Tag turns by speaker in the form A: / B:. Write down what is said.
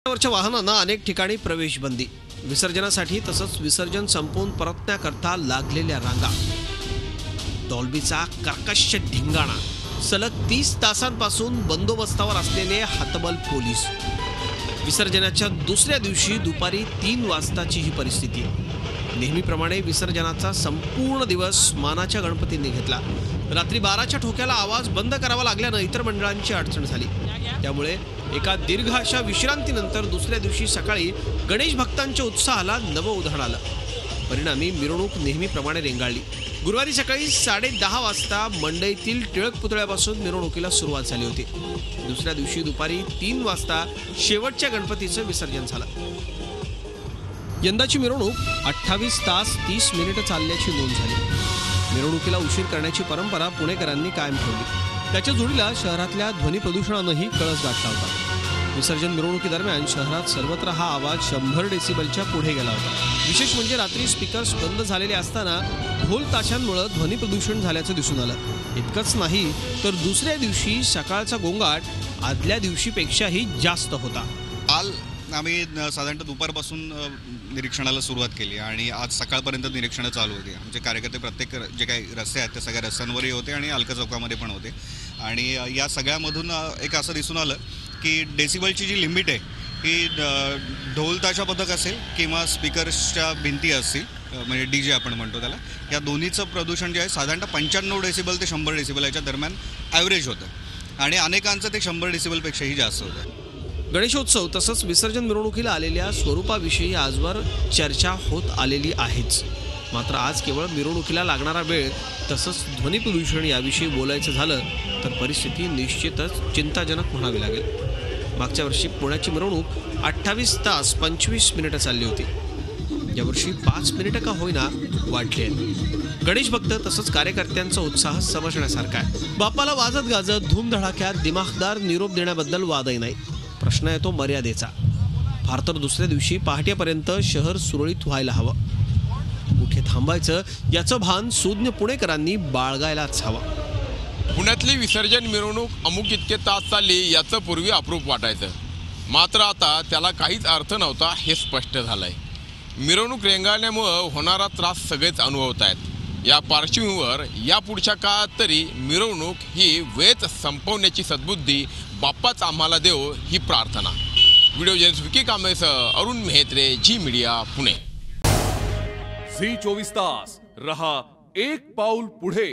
A: वरच्या वाहनांना अनेक ठिकाणी प्रवेश बंदी, विसर्जनासाठी तसंच विसर्जन संपवून परतण्याकरता लागलेल्या रांगा, डॉल्बीचा कर्कश ढिंगाणा, सलग 30 तासांपासून बंदोबस्तावर असलेले हतबल पोलीस। विसर्जनाच्या दुसऱ्या दिवशी दुपारी 3 वाजताची ही परिस्थिती। नेहमीप्रमाणे विसर्जनाचा संपूर्ण दिवस मानाच्या गणपतींनी घेतला। रात्री 12च्या ठोक्याला आवाज बंद करावा लागल्यानं इतर मंडळांची अडचण झाली। त्यामुळे एका दीर्घ अशा विश्रांतीनंतर दुसऱ्या दिवशी सकाळी गणेश भक्तांच्या उत्साहाला नवं उधाण आलं। परिणामी मिरवणूक नेहमीप्रमाणे रेंगाळली। गुरुवारी सकाळी 10:30 वाजता मंडईतील टिळक पुतळ्यापासून मिरवणुकीला सुरुवात झाली होती। दुसऱ्या दिवशी दुपारी 3 वाजता शेवटच्या गणपतीचं विसर्जन झालं। यंदाची मिरवणूक 28 तास 30 मिनिटं चालल्याची नोंद झाली। मिरवणुकीला उशीर करण्याची परंपरा पुणेकरांनी कायम ठेवली। त्याच्या जोडीला शहरातल्या ध्वनी प्रदूषणानंही कळस गाठला होता। विसर्जन मिरवणुकीदरम्यान शहरात सर्वत्र हा आवाज 100 डेसिबलच्या पुढे गेला होता। विशेष म्हणजे रात्री स्पीकर्स बंद झालेले असताना ढोल ताशांमुळे ध्वनी प्रदूषण झाल्याचं दिसून आलं। इतकंच नाही तर दुसऱ्या दिवशी सकाळचा गोंगाट आदल्या दिवशीपेक्षाही जास्त होता।
B: काल आम्ही साधारणतः दुपारपासून निरीक्षणाला सुरुवात केली आणि आज सकाळपर्यंत निरीक्षणं चालू होती। आमचे कार्यकर्ते प्रत्येक जे काही रस्ते आहेत त्या सगळ्या रस्त्यांवरही होते आणि अलका चौकामध्ये पण होते आणि या सगळ्यामधून एक असं दिसून आलं की डेसिबलची जी लिमिट आहे ही ढोल ताशा पथक असेल किंवा स्पीकर्सच्या भिंती असतील, म्हणजे DJ आपण म्हणतो त्याला, या दोन्हीचं प्रदूषण जे आहे साधारणतः 95 डेसिबल ते 100 डेसिबल याच्या दरम्यान ॲव्हरेज होतं आणि अनेकांचं ते 100 डेसिबलपेक्षाही जास्त होतं।
A: गणेशोत्सव तसंच विसर्जन मिरवणुकीला आलेल्या स्वरूपाविषयी आजवर चर्चा होत आलेली आहेच। मात्र आज केवळ मिरवणुकीला लागणारा वेळ तसंच ध्वनी प्रदूषण याविषयी बोलायचं झालं तर परिस्थिती निश्चितच चिंताजनक म्हणावी लागेल। मागच्या वर्षी पुण्याची मिरवणूक 28 तास 25 मिनिटं चालली होती। यावर्षी 5 मिनिटं का होईना वाढली आहेत। गणेश भक्त तसंच कार्यकर्त्यांचा उत्साह समजण्यासारखा आहे। बाप्पाला वाजत गाजत धूमधडाक्यात दिमाखदार निरोप देण्याबद्दल वादही नाही। प्रश्न येतो मर्यादेचा। फार तर दुसऱ्या दिवशी पहाटेपर्यंत शहर सुरळीत व्हायला हवं। कुठे थांबायचं याचं भान सुज्ञ पुणेकरांनी बाळगायलाच हवं।
C: पुण्यातली विसर्जन मिरवणूक अमुक इतके तास चालली याचं पूर्वी अप्रूप वाटायचं, मात्र आता त्याला काहीच अर्थ नव्हता हे स्पष्ट झालंय। मिरवणूक रेंगाळल्यामुळं होणारा त्रास सगळेच अनुभवत आहेत। या पार्श्वभूमीवर यापुढच्या काळात तरी मिरवणूक ही वेळेत संपवण्याची सद्बुद्धी बाप्पाच आम्हाला देव ही प्रार्थना। व्हिडिओ जर्नलिस्ट विकी कांबळेसह Arun Mehatre, Zee media, Pune.
D: Zee 24 तास रहा एक पाऊल पुढे।